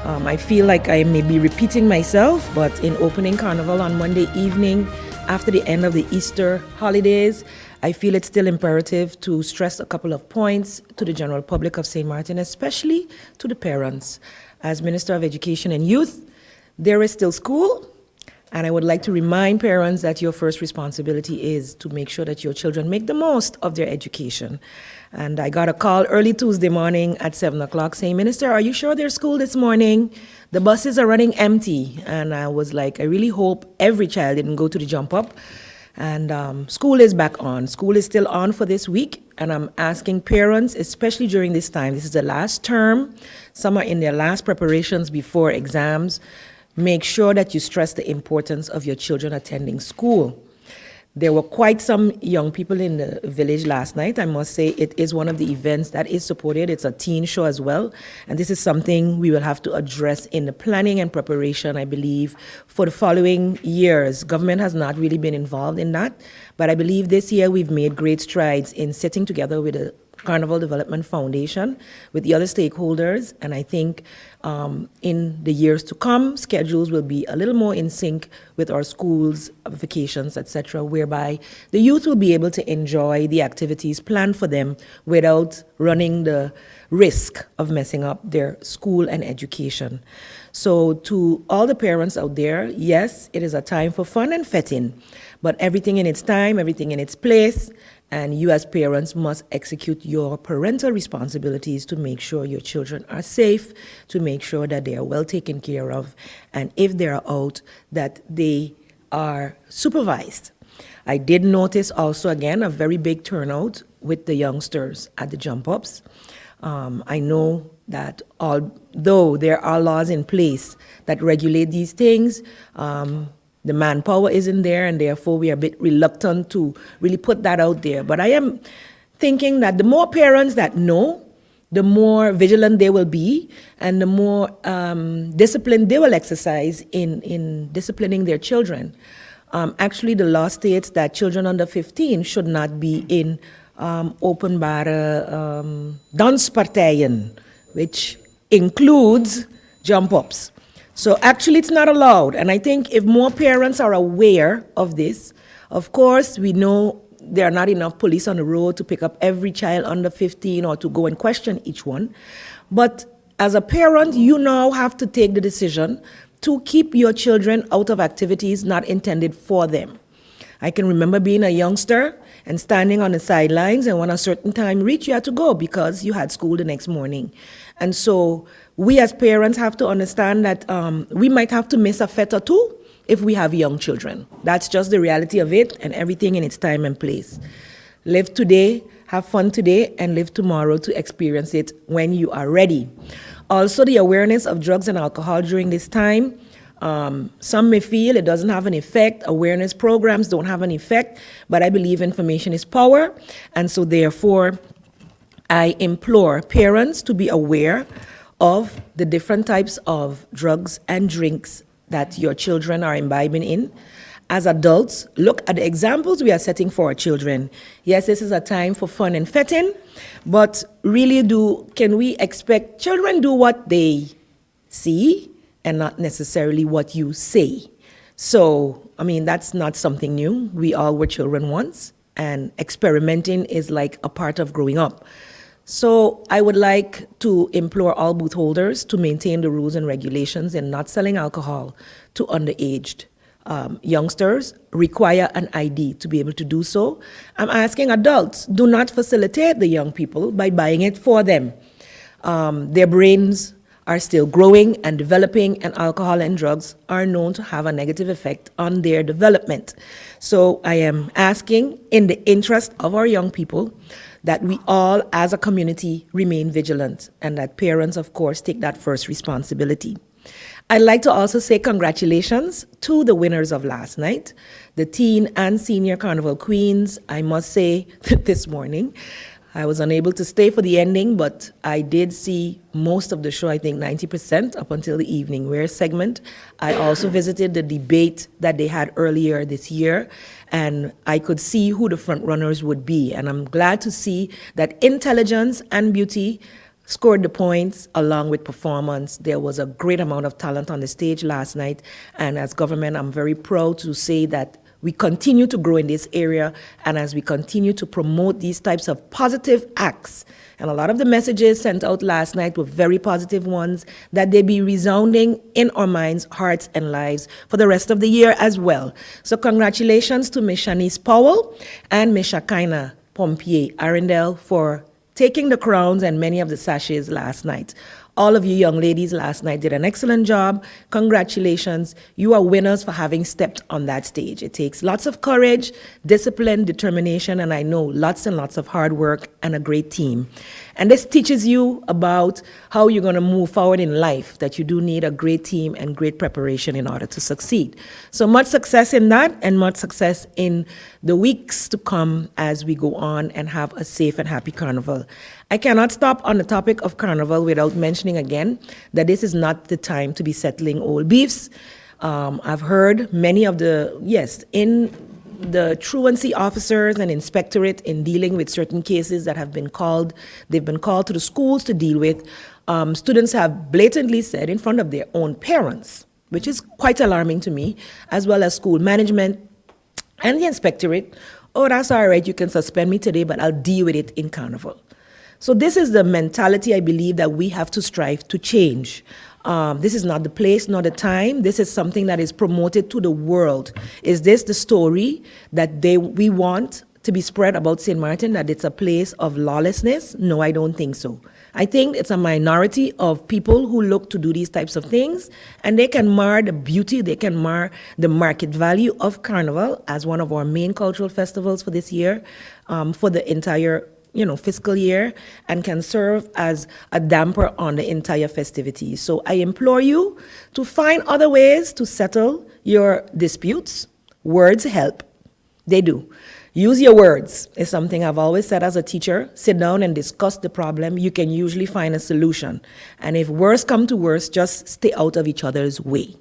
I feel like I may be repeating myself, but in opening Carnival on Monday evening, after the end of the Easter holidays, I feel it's still imperative to stress a couple of points to the general public of St. Martin, especially to the parents. As Minister of Education and Youth, there is still school, and I would like to remind parents that your first responsibility is to make sure that your children make the most of their education. And I got a call early Tuesday morning at 7 o'clock saying, Minister, are you sure there's school this morning? The buses are running empty. And I was like, I really hope every child didn't go to the jump up. And school is back on. School is still on for this week. And I'm asking parents, especially during this time, this is the last term, some are in their last preparations before exams, make sure that you stress the importance of your children attending school. There were quite some young people in the village last night. I must say it is one of the events that is supported. It's a teen show as well. And this is something we will have to address in the planning and preparation, I believe, for the following years. Government has not really been involved in that. But I believe this year we've made great strides in sitting together with the Carnival Development Foundation, with the other stakeholders, and I think in the years to come, schedules will be a little more in sync with our schools, vacations, etc., whereby the youth will be able to enjoy the activities planned for them without running the risk of messing up their school and education. So to all the parents out there, yes, it is a time for fun and fetting, but everything in its time, everything in its place, and you as parents must execute your parental responsibilities to make sure your children are safe, to make sure that they are well taken care of, and if they are out, that they are supervised. I did notice also, again, a very big turnout with the youngsters at the jump-ups. I know that although there are laws in place that regulate these things, the manpower isn't there, and therefore we are a bit reluctant to really put that out there. But I am thinking that the more parents that know, the more vigilant they will be, and the more discipline they will exercise in disciplining their children. Actually, the law states that children under 15 should not be in openbare danspartijen, which includes jump-ups. So actually it's not allowed, and I think if more parents are aware of this, of course we know there are not enough police on the road to pick up every child under 15 or to go and question each one, but as a parent you now have to take the decision to keep your children out of activities not intended for them. I can remember being a youngster and standing on the sidelines, and when a certain time reached, you had to go because you had school the next morning. And so we as parents have to understand that we might have to miss a fete or two if we have young children. That's just the reality of it, and everything in its time and place. Live today, have fun today, and live tomorrow to experience it when you are ready. Also, the awareness of drugs and alcohol during this time. Some may feel it doesn't have an effect, awareness programs don't have an effect, but I believe information is power, and so therefore I implore parents to be aware of the different types of drugs and drinks that your children are imbibing in. As adults, look at the examples we are setting for our children. Yes, this is a time for fun and fetting, but really can we expect children do what they see and not necessarily what you say? So, I mean, that's not something new. We all were children once, and experimenting is like a part of growing up. So I would like to implore all booth holders to maintain the rules and regulations in not selling alcohol to underaged. Youngsters require an ID to be able to do so. I'm asking adults, do not facilitate the young people by buying it for them. Their brains are still growing and developing, and alcohol and drugs are known to have a negative effect on their development. So I am asking, in the interest of our young people, that we all as a community remain vigilant, and that parents, of course, take that first responsibility. I'd like to also say congratulations to the winners of last night, the teen and senior carnival queens. I must say this morning, I was unable to stay for the ending, but I did see most of the show, I think 90% up until the evening wear segment. I also visited the debate that they had earlier this year, and I could see who the front runners would be. And I'm glad to see that intelligence and beauty scored the points along with performance. There was a great amount of talent on the stage last night. And as government, I'm very proud to say that we continue to grow in this area, and as we continue to promote these types of positive acts, and a lot of the messages sent out last night were very positive ones, that they be resounding in our minds, hearts, and lives for the rest of the year as well. So congratulations to Ms. Shanice Powell and Ms. Shakaina Pompier Arundel for taking the crowns and many of the sachets last night. All of you young ladies last night did an excellent job. Congratulations. You are winners for having stepped on that stage. It takes lots of courage, discipline, determination, and I know lots and lots of hard work and a great team. And this teaches you about how you're going to move forward in life, that you do need a great team and great preparation in order to succeed. So much success in that, and much success in the weeks to come as we go on and have a safe and happy carnival. I cannot stop on the topic of carnival without mentioning again that this is not the time to be settling old beefs. I've heard many of in the truancy officers and inspectorate in dealing with certain cases that they've been called to the schools to deal with. Students have blatantly said in front of their own parents, which is quite alarming to me, as well as school management and the inspectorate, oh, that's all right, you can suspend me today, but I'll deal with it in carnival. So this is the mentality I believe that we have to strive to change. This is not the place, not the time. This is something that is promoted to the world. Is this the story that we want to be spread about St. Martin, that it's a place of lawlessness? No, I don't think so. I think it's a minority of people who look to do these types of things, and they can mar the beauty, they can mar the market value of Carnival as one of our main cultural festivals for this year, for the entire fiscal year, and can serve as a damper on the entire festivities. So I implore you to find other ways to settle your disputes. Words help. They do. Use your words is something I've always said as a teacher. Sit down and discuss the problem. You can usually find a solution. And if worse come to worse, just stay out of each other's way.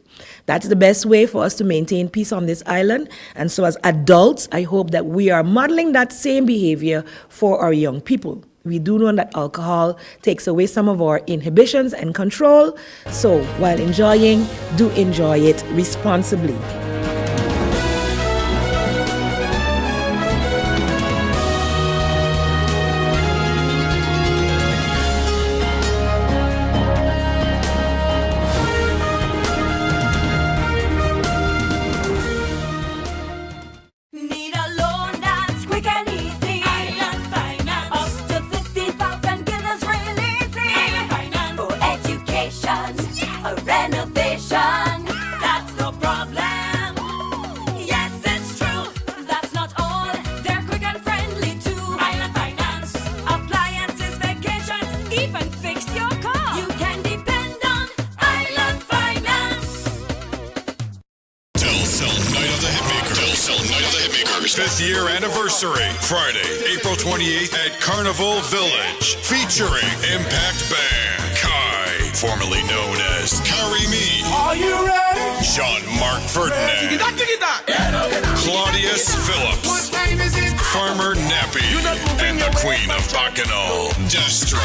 That's the best way for us to maintain peace on this island. And so as adults, I hope that we are modeling that same behavior for our young people. We do know that alcohol takes away some of our inhibitions and control. So while enjoying, do enjoy it responsibly. Friday, April 28th at Carnival Village, featuring Impact Band, Kai, formerly known as Carry Me, Are you ready? Jean-Marc Ferdinand, Claudius Phillips, Farmer Nappy, and the Queen of Bacchanal, Destra.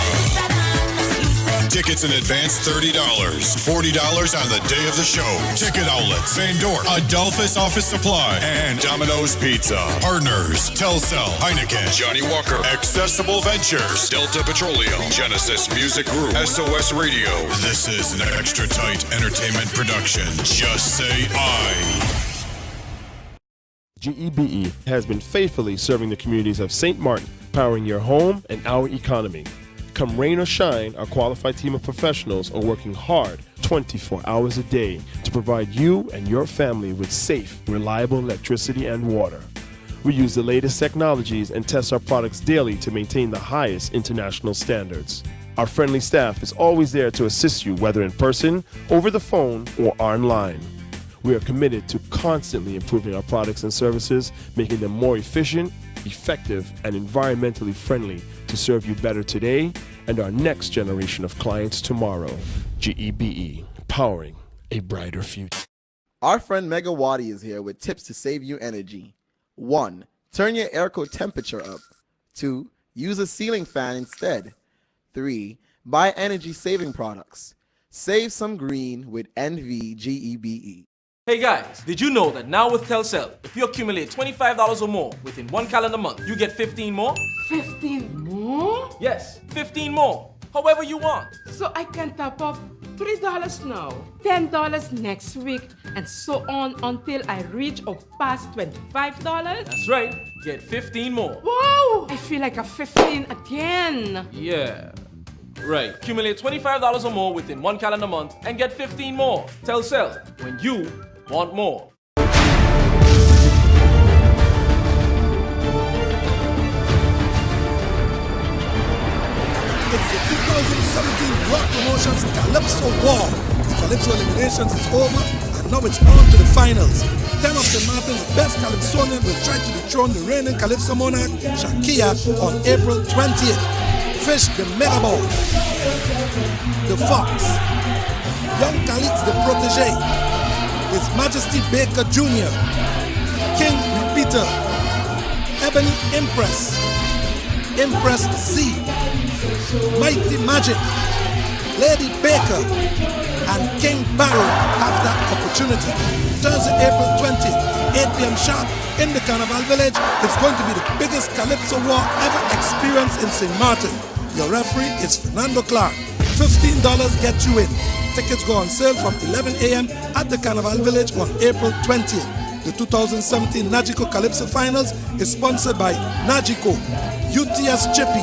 Tickets in advance $30, $40 on the day of the show. Ticket outlets, Van Dorp, Adolphus Office Supply, and Domino's Pizza. Partners, Telcel, Heineken, Johnny Walker, Accessible Ventures, Delta Petroleum, Genesis Music Group, SOS Radio. This is an extra tight entertainment production. Just say I. GEBE has been faithfully serving the communities of St. Martin, powering your home and our economy. Come rain or shine, our qualified team of professionals are working hard 24 hours a day to provide you and your family with safe, reliable electricity and water. We use the latest technologies and test our products daily to maintain the highest international standards. Our friendly staff is always there to assist you, whether in person, over the phone, or online. We are committed to constantly improving our products and services, making them more efficient, effective, and environmentally friendly to serve you better today and our next generation of clients tomorrow. GEBE, powering a brighter future. Our friend Megawati is here with tips to save you energy. 1. Turn your airco temperature up. 2. Use a ceiling fan instead. 3. Buy energy-saving products. Save some green with NVGEBE. Hey guys, did you know that now with Telcel, if you accumulate $25 or more within one calendar month, you get 15 more? 15 more? Yes, 15 more. However you want. So I can top up $3 now, $10 next week, and so on until I reach or pass $25? That's right. Get 15 more. Wow! I feel like a 15 again. Yeah. Right. Accumulate $25 or more within one calendar month and get 15 more. Telcel, when you want more. It's the 2017 Rock Promotions Calypso War. The Calypso Eliminations is over, and now it's on to the finals. 10 of St. Martin's best Calypsonians will try to dethrone the reigning Calypso monarch, Shakia, on April 20th. Fish the Mega Ball, the Fox, Young Khalid the Protégé, His Majesty Baker Jr., King Repeater, Ebony Impress, Impress Z, Mighty Magic, Lady Baker, and King Barrow have that opportunity. Thursday, April 20th, 8 p.m. sharp in the Carnival Village. It's going to be the biggest Calypso war ever experienced in St. Martin. Your referee is Fernando Clark. $15 gets you in. Tickets go on sale from 11 a.m. at the Carnival Village on April 20th. The 2017 Nagico Calypso Finals is sponsored by Nagico, UTS Chippy,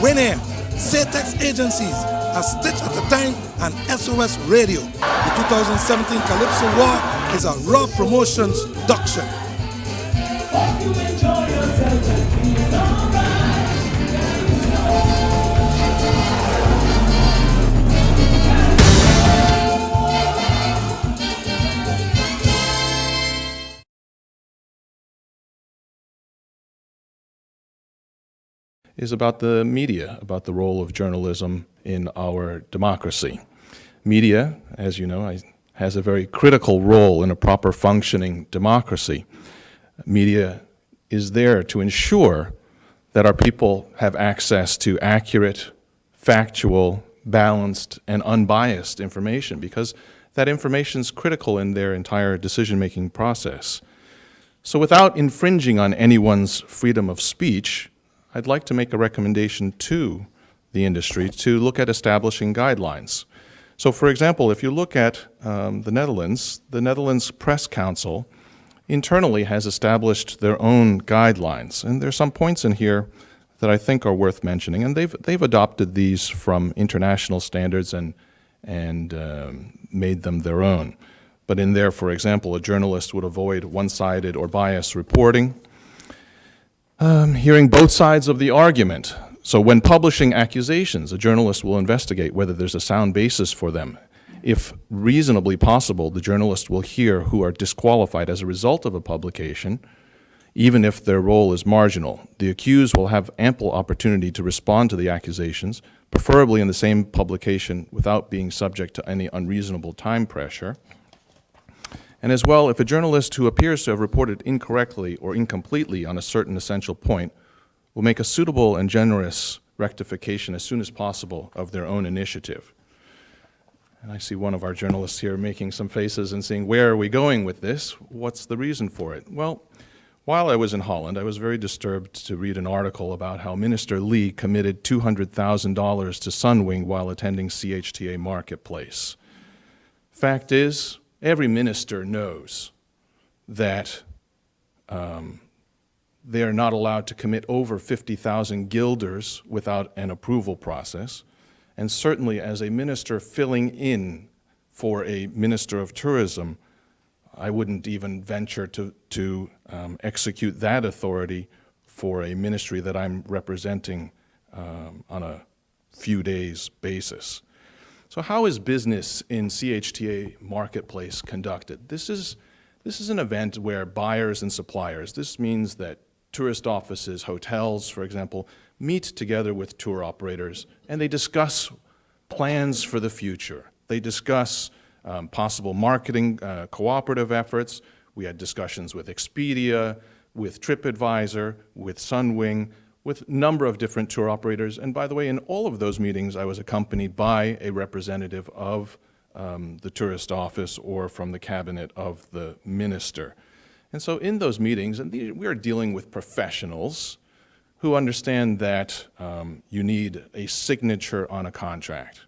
Winair, Satex Agencies, A Stitch at a Time, and SOS Radio. The 2017 Calypso War is a Raw Promotions production. Is about the media, about the role of journalism in our democracy. Media, as you know, has a very critical role in a proper functioning democracy. Media is there to ensure that our people have access to accurate, factual, balanced, and unbiased information, because that information is critical in their entire decision-making process. So without infringing on anyone's freedom of speech, I'd like to make a recommendation to the industry to look at establishing guidelines. So for example, if you look at the Netherlands Press Council internally has established their own guidelines. And there's some points in here that I think are worth mentioning. And they've adopted these from international standards and made them their own. But in there, for example, a journalist would avoid one-sided or biased reporting, hearing both sides of the argument. So when publishing accusations, a journalist will investigate whether there's a sound basis for them. If reasonably possible, the journalist will hear who are disqualified as a result of a publication, even if their role is marginal. The accused will have ample opportunity to respond to the accusations, preferably in the same publication without being subject to any unreasonable time pressure. And as well, if a journalist who appears to have reported incorrectly or incompletely on a certain essential point will make a suitable and generous rectification as soon as possible of their own initiative. And I see one of our journalists here making some faces and saying, where are we going with this? What's the reason for it? Well, while I was in Holland, I was very disturbed to read an article about how Minister Lee committed $200,000 to Sunwing while attending CHTA Marketplace. Fact is, every minister knows that they are not allowed to commit over 50,000 guilders without an approval process. And certainly as a minister filling in for a minister of tourism, I wouldn't even venture to execute that authority for a ministry that I'm representing on a few days basis. So how is business in CHTA Marketplace conducted? This is an event where buyers and suppliers, this means that tourist offices, hotels, for example, meet together with tour operators and they discuss plans for the future. They discuss possible marketing cooperative efforts. We had discussions with Expedia, with TripAdvisor, with Sunwing, with a number of different tour operators. And by the way, in all of those meetings, I was accompanied by a representative of the tourist office or from the cabinet of the minister. And so in those meetings, and we are dealing with professionals who understand that you need a signature on a contract.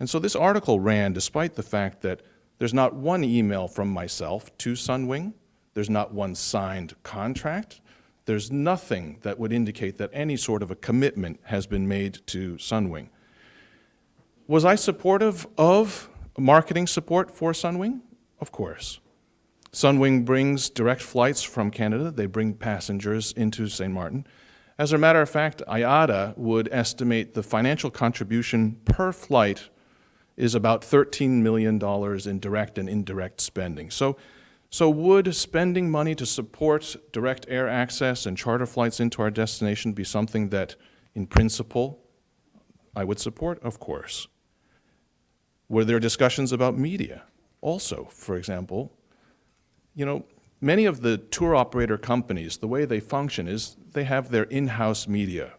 And so this article ran despite the fact that there's not one email from myself to Sunwing, there's not one signed contract, there's nothing that would indicate that any sort of a commitment has been made to Sunwing. Was I supportive of marketing support for Sunwing? Of course. Sunwing brings direct flights from Canada. They bring passengers into St. Martin. As a matter of fact, IATA would estimate the financial contribution per flight is about $13 million in direct and indirect spending. So would spending money to support direct air access and charter flights into our destination be something that, in principle, I would support? Of course. Were there discussions about media? Also, for example, you know, many of the tour operator companies, the way they function is they have their in-house media.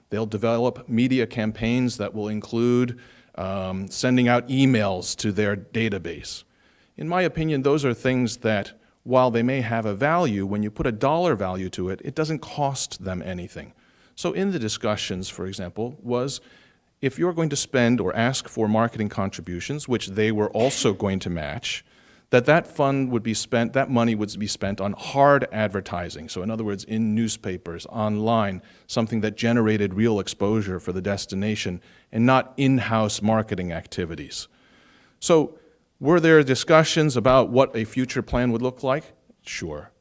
They'll develop media campaigns that will include sending out emails to their database. In my opinion, those are things that, while they may have a value, when you put a dollar value to it, it doesn't cost them anything. So in the discussions, for example, was if you're going to spend or ask for marketing contributions, which they were also going to match, that fund would be spent, that money would be spent on hard advertising. So in other words, in newspapers, online, something that generated real exposure for the destination and not in-house marketing activities. So were there discussions about what a future plan would look like? Sure.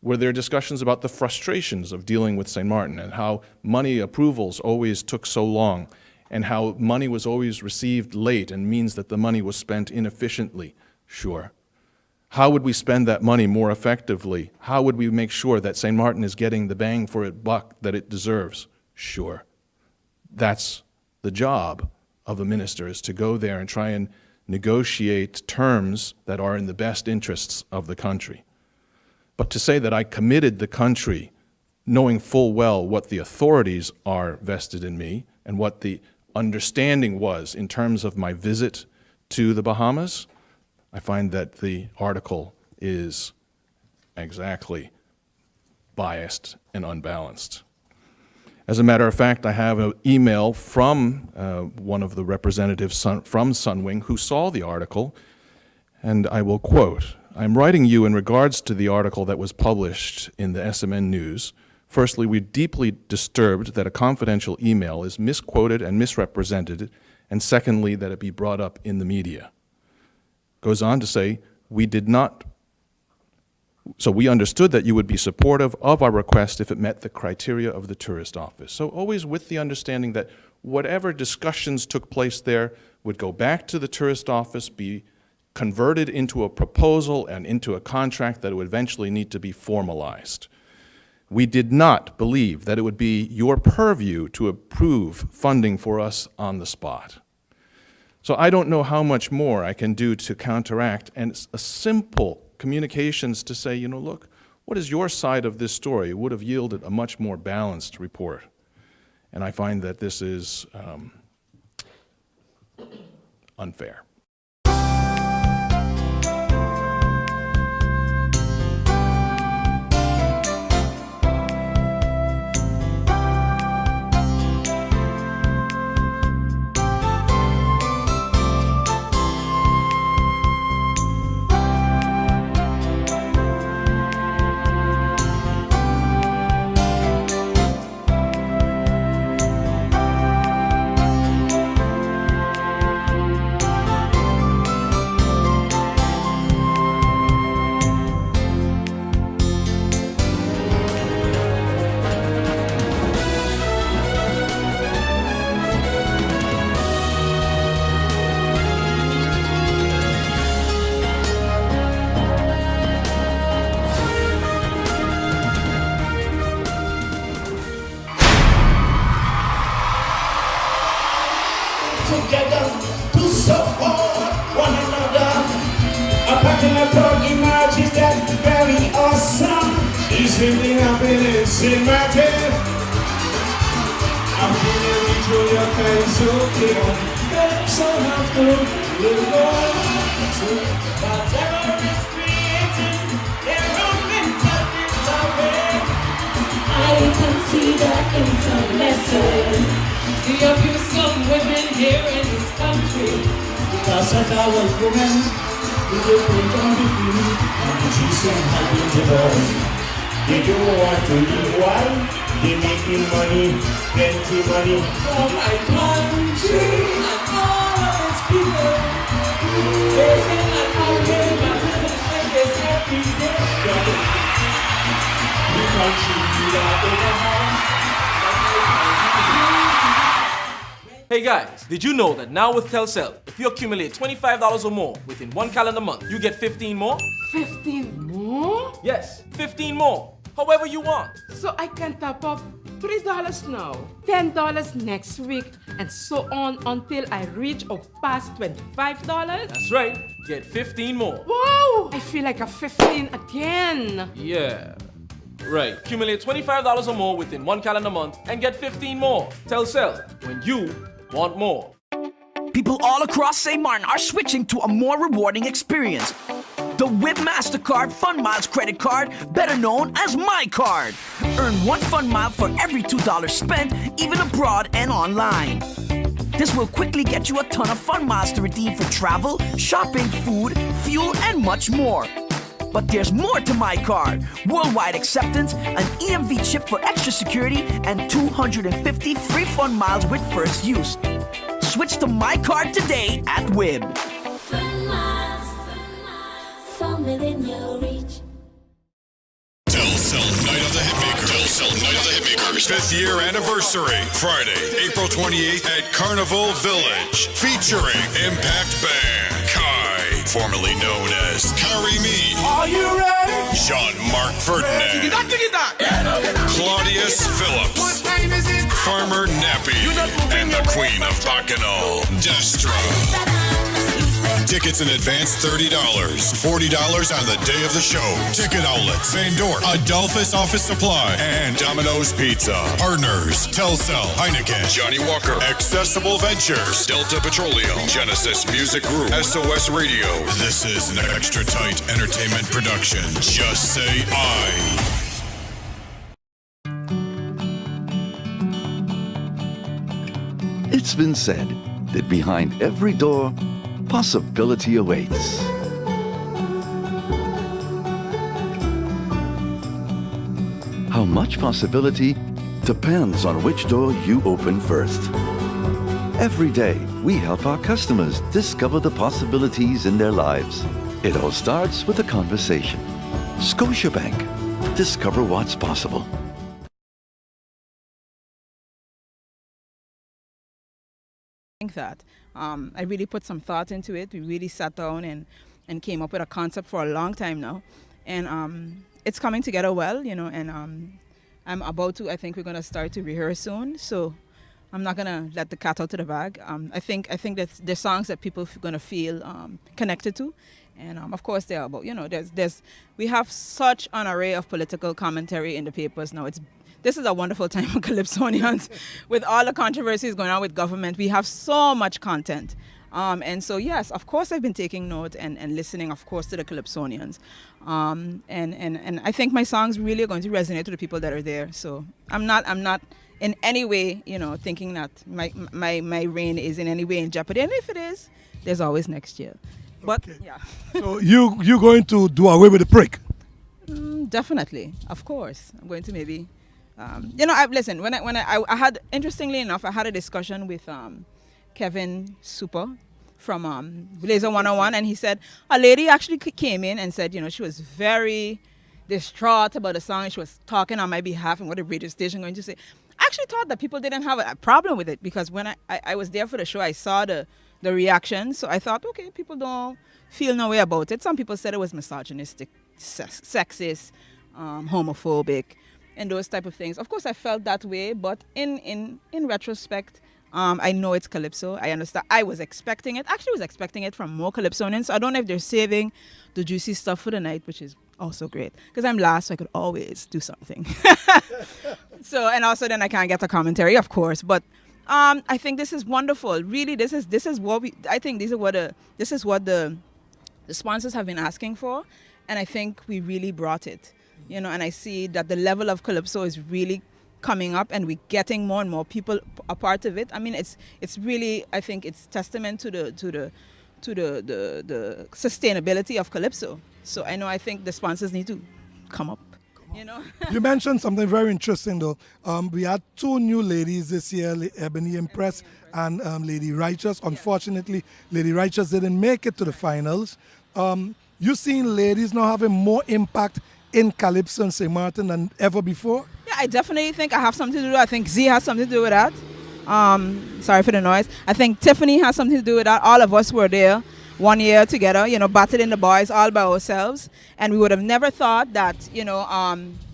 Were there discussions about the frustrations of dealing with St. Martin and how money approvals always took so long and how money was always received late and means that the money was spent inefficiently? Sure. How would we spend that money more effectively? How would we make sure that St. Martin is getting the bang for its buck that it deserves? Sure. That's the job of a minister, is to go there and try and negotiate terms that are in the best interests of the country. But to say that I committed the country knowing full well what the authorities are vested in me and what the understanding was in terms of my visit to the Bahamas, I find that the article is exactly biased and unbalanced. As a matter of fact, I have an email from one of the representatives from Sunwing who saw the article, and I will quote, "I'm writing you in regards to the article that was published in the SMN News. Firstly, we're deeply disturbed that a confidential email is misquoted and misrepresented, and secondly, that it be brought up in the media." Goes on to say, we understood that you would be supportive of our request if it met the criteria of the tourist office. So always with the understanding that whatever discussions took place there would go back to the tourist office, be converted into a proposal and into a contract that would eventually need to be formalized. We did not believe that it would be your purview to approve funding for us on the spot. So I don't know how much more I can do to counteract, and it's a simple communications to say, you know, look, what is your side of this story? Would have yielded a much more balanced report. And I find that this is unfair. Together to support one another. A pattern of thought emerges that's very awesome. It's really happening in St. Martin. I'm feeling it through your face, okay. Calypso have to live on. Whatever is created, their own mental disarray. I can see that it's a lesson. The abuse of women here in this country. Because that I was women, we will put on the food, and the cheese and having divorce. They don't want to live while they making money, plenty money for my country and all of its people. They say that I'm really matter and this every day. The country need our overhaul. Hey guys, did you know that now with Telcel, if you accumulate $25 or more within one calendar month, you get 15 more? 15 more? Yes, 15 more. However you want. So I can top up $3 now, $10 next week, and so on until I reach or pass $25? That's right. Get 15 more. Wow! I feel like a 15 again. Yeah. Right. Accumulate $25 or more within one calendar month and get 15 more. Telcel, when you want more. People all across St. Martin are switching to a more rewarding experience. The WIB MasterCard Fun Miles credit card, better known as My Card. Earn 1 Fun Mile for every $2 spent, even abroad and online. This will quickly get you a ton of Fun Miles to redeem for travel, shopping, food, fuel, and much more. But there's more to My Card. Worldwide acceptance, an EMV chip for extra security, and 250 free Fun Miles with first use. Switch to My Card today at WIB. Within your reach. Telcel Night of the Hitmakers. Telcel Night of the Hitmakers. 5th year anniversary. Friday, April 28th at Carnival Village. Featuring Impact Band. Kai, formerly known as Carry Me. Are you ready? Jean-Marc Ferdinand. Claudius Phillips. What time is it? Farmer Nappy. And the Queen of Bacchanal, Destra. Tickets in advance $30, $40 on the day of the show. Ticket outlets, Van Dorp, Adolphus Office Supply, and Domino's Pizza. Partners, Telcel, Heineken, Johnny Walker, Accessible Ventures, Delta Petroleum, Genesis Music Group, SOS Radio. This is an extra tight entertainment production. Just say I. It's been said that behind every door, possibility awaits. How much possibility depends on which door you open first. Every day, we help our customers discover the possibilities in their lives. It all starts with a conversation. Scotiabank. Discover what's possible. That I really put some thought into it. We really sat down and came up with a concept for a long time now, and it's coming together well, you know. And I'm about to. I think we're gonna start to rehearse soon, so I'm not gonna let the cat out of the bag. I think that there's songs that people are gonna feel connected to, and of course they're about, you know, we have such an array of political commentary in the papers now. This is a wonderful time for Calypsonians. With all the controversies going on with government, we have so much content. And so, yes, of course, I've been taking note and listening, of course, to the Calypsonians. And I think my songs really are going to resonate with the people that are there. So I'm not in any way, you know, thinking that my reign is in any way in jeopardy. And if it is, there's always next year. But, okay. Yeah. So you're going to do away with the prick? Definitely, of course. I'm going to maybe... you know, listen, when I had, interestingly enough, I had a discussion with Kevin Super from Blazer 101, and he said a lady actually came in and said, you know, she was very distraught about the song. She was talking on my behalf and what the radio station going to say. I actually thought that people didn't have a problem with it, because when I was there for the show, I saw the reaction. So I thought, okay, people don't feel no way about it. Some people said it was misogynistic, sexist, homophobic, and those type of things. Of course, I felt that way, but in retrospect, I know it's Calypso. I understand. I was expecting it. Actually, was expecting it from more Calypsonians. So I don't know if they're saving the juicy stuff for the night, which is also great. Because I'm last, so I could always do something. So, and also then I can't get the commentary, of course. But I think this is wonderful. Really, this is what I think this is what the sponsors have been asking for. And I think we really brought it. And I see that the level of Calypso is really coming up, and we're getting more and more people a part of it. I mean, it's really, I think it's testament to the sustainability of Calypso. So I think the sponsors need to come up. You mentioned something very interesting, though. We had 2 new ladies this year, Ebony Impress and Lady Righteous. Unfortunately, Lady Righteous didn't make it to the finals. You seen ladies now having more impact in Calypso and St. Martin than ever before? Yeah, I definitely think I have something to do. I think Z has something to do with that. Sorry for the noise. I think Tiffany has something to do with that. All of us were there 1 year together, battling the boys all by ourselves. And we would have never thought that,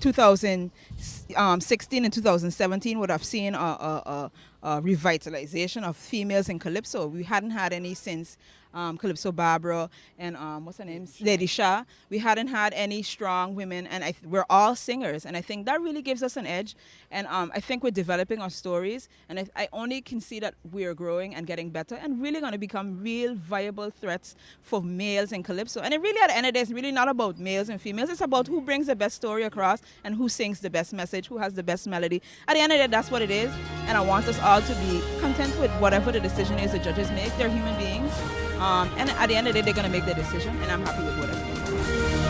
2016 and 2017 would have seen a revitalization of females in Calypso. We hadn't had any since Calypso Barbara and what's her name, Lady Shah. We hadn't had any strong women, and we're all singers, and I think that really gives us an edge. And I think we're developing our stories, and I only can see that we're growing and getting better and really going to become real viable threats for males in Calypso. And it really, at the end of the day, it's really not about males and females. It's about who brings the best story across and who sings the best message, who has the best melody. At the end of the day, that's what it is, and I want us all to be content with whatever the decision is the judges make. They're human beings. And at the end of the day, they're going to make their decision, and I'm happy with whatever.